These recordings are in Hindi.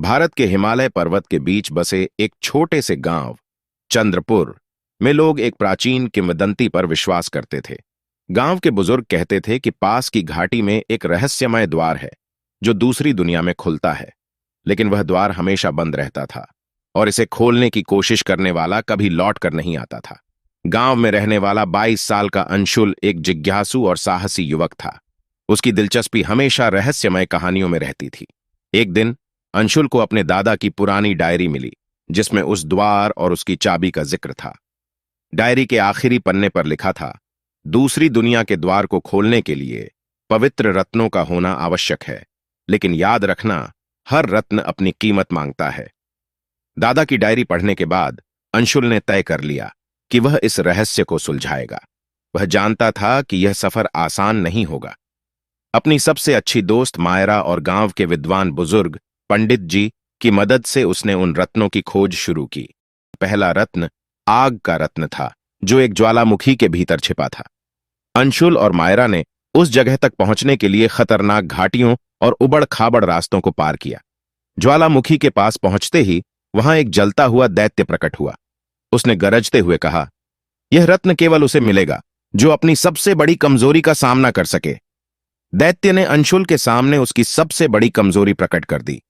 भारत के हिमालय पर्वत के बीच बसे एक छोटे से गांव चंद्रपुर में लोग एक प्राचीन किंवदंती पर विश्वास करते थे। गांव के बुजुर्ग कहते थे कि पास की घाटी में एक रहस्यमय द्वार है जो दूसरी दुनिया में खुलता है, लेकिन वह द्वार हमेशा बंद रहता था और इसे खोलने की कोशिश करने वाला कभी लौट कर नहीं आता था। गांव में रहने वाला 22 साल का अंशुल एक जिज्ञासु और साहसी युवक था। उसकी दिलचस्पी हमेशा रहस्यमय कहानियों में रहती थी। एक दिन अंशुल को अपने दादा की पुरानी डायरी मिली, जिसमें उस द्वार और उसकी चाबी का जिक्र था। डायरी के आखिरी पन्ने पर लिखा था, दूसरी दुनिया के द्वार को खोलने के लिए पवित्र रत्नों का होना आवश्यक है, लेकिन याद रखना, हर रत्न अपनी कीमत मांगता है। दादा की डायरी पढ़ने के बाद अंशुल ने तय कर लिया कि वह इस रहस्य को सुलझाएगा। वह जानता था कि यह सफर आसान नहीं होगा। अपनी सबसे अच्छी दोस्त मायरा और गांव के विद्वान बुजुर्ग पंडित जी की मदद से उसने उन रत्नों की खोज शुरू की। पहला रत्न आग का रत्न था, जो एक ज्वालामुखी के भीतर छिपा था। अंशुल और मायरा ने उस जगह तक पहुंचने के लिए खतरनाक घाटियों और उबड़-खाबड़ रास्तों को पार किया। ज्वालामुखी के पास पहुंचते ही वहां एक जलता हुआ दैत्य प्रकट हुआ। उसने गरजते हुए कहा, यह रत्न केवल उसे मिलेगा जो अपनी सबसे बड़ी कमजोरी का सामना कर सके। दैत्य ने अंशुल के सामने उसकी सबसे बड़ी कमजोरी प्रकट कर दी।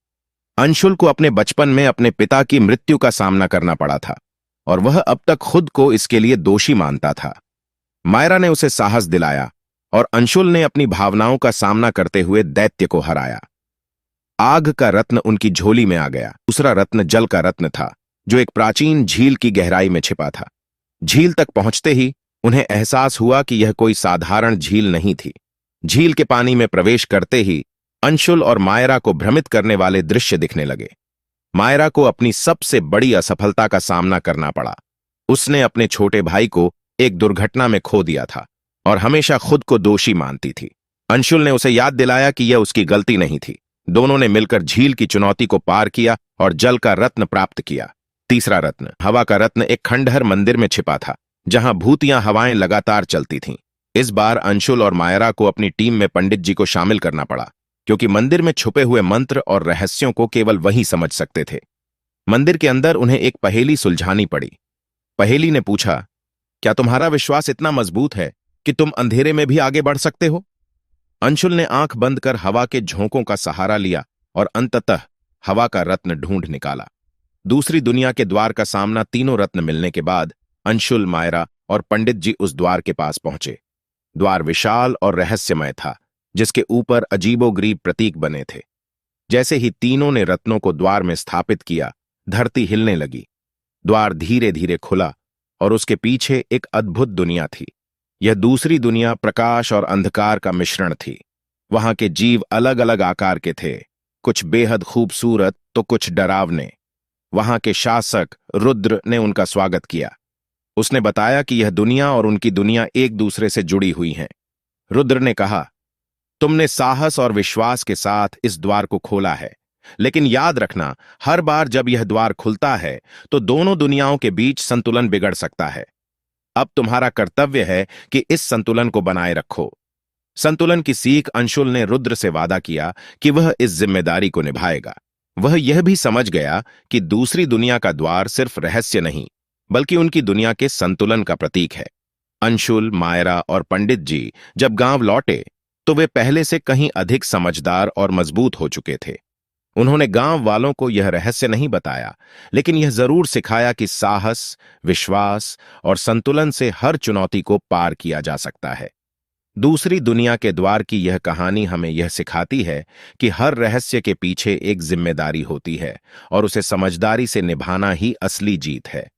अंशुल को अपने बचपन में अपने पिता की मृत्यु का सामना करना पड़ा था और वह अब तक खुद को इसके लिए दोषी मानता था। मायरा ने उसे साहस दिलाया और अंशुल ने अपनी भावनाओं का सामना करते हुए दैत्य को हराया। आग का रत्न उनकी झोली में आ गया। दूसरा रत्न जल का रत्न था, जो एक प्राचीन झील की गहराई में छिपा था। झील तक पहुंचते ही उन्हें एहसास हुआ कि यह कोई साधारण झील नहीं थी। झील के पानी में प्रवेश करते ही अंशुल और मायरा को भ्रमित करने वाले दृश्य दिखने लगे। मायरा को अपनी सबसे बड़ी असफलता का सामना करना पड़ा। उसने अपने छोटे भाई को एक दुर्घटना में खो दिया था और हमेशा खुद को दोषी मानती थी। अंशुल ने उसे याद दिलाया कि यह उसकी गलती नहीं थी। दोनों ने मिलकर झील की चुनौती को पार किया और जल का रत्न प्राप्त किया। तीसरा रत्न हवा का रत्न एक खंडहर मंदिर में छिपा था, जहां भूतियां हवाएं लगातार चलती थीं। इस बार अंशुल और मायरा को अपनी टीम में पंडित जी को शामिल करना पड़ा, क्योंकि मंदिर में छुपे हुए मंत्र और रहस्यों को केवल वही समझ सकते थे। मंदिर के अंदर उन्हें एक पहेली सुलझानी पड़ी। पहेली ने पूछा, क्या तुम्हारा विश्वास इतना मजबूत है कि तुम अंधेरे में भी आगे बढ़ सकते हो? अंशुल ने आंख बंद कर हवा के झोंकों का सहारा लिया और अंततः हवा का रत्न ढूंढ निकाला। दूसरी दुनिया के द्वार का सामना तीनों रत्न मिलने के बाद अंशुल, मायरा और पंडित जी उस द्वार के पास पहुंचे। द्वार विशाल और रहस्यमय था, जिसके ऊपर अजीबोगरीब प्रतीक बने थे। जैसे ही तीनों ने रत्नों को द्वार में स्थापित किया, धरती हिलने लगी। द्वार धीरे धीरे खुला और उसके पीछे एक अद्भुत दुनिया थी। यह दूसरी दुनिया प्रकाश और अंधकार का मिश्रण थी। वहां के जीव अलग अलग आकार के थे, कुछ बेहद खूबसूरत तो कुछ डरावने। वहां के शासक रुद्र ने उनका स्वागत किया। उसने बताया कि यह दुनिया और उनकी दुनिया एक दूसरे से जुड़ी हुई हैं। रुद्र ने कहा, तुमने साहस और विश्वास के साथ इस द्वार को खोला है, लेकिन याद रखना, हर बार जब यह द्वार खुलता है तो दोनों दुनियाओं के बीच संतुलन बिगड़ सकता है। अब तुम्हारा कर्तव्य है कि इस संतुलन को बनाए रखो। संतुलन की सीख अंशुल ने रुद्र से वादा किया कि वह इस जिम्मेदारी को निभाएगा। वह यह भी समझ गया कि दूसरी दुनिया का द्वार सिर्फ रहस्य नहीं, बल्कि उनकी दुनिया के संतुलन का प्रतीक है। अंशुल, मायरा और पंडित जी जब गांव लौटे तो वे पहले से कहीं अधिक समझदार और मजबूत हो चुके थे। उन्होंने गांव वालों को यह रहस्य नहीं बताया, लेकिन यह जरूर सिखाया कि साहस, विश्वास और संतुलन से हर चुनौती को पार किया जा सकता है। दूसरी दुनिया के द्वार की यह कहानी हमें यह सिखाती है कि हर रहस्य के पीछे एक जिम्मेदारी होती है और उसे समझदारी से निभाना ही असली जीत है।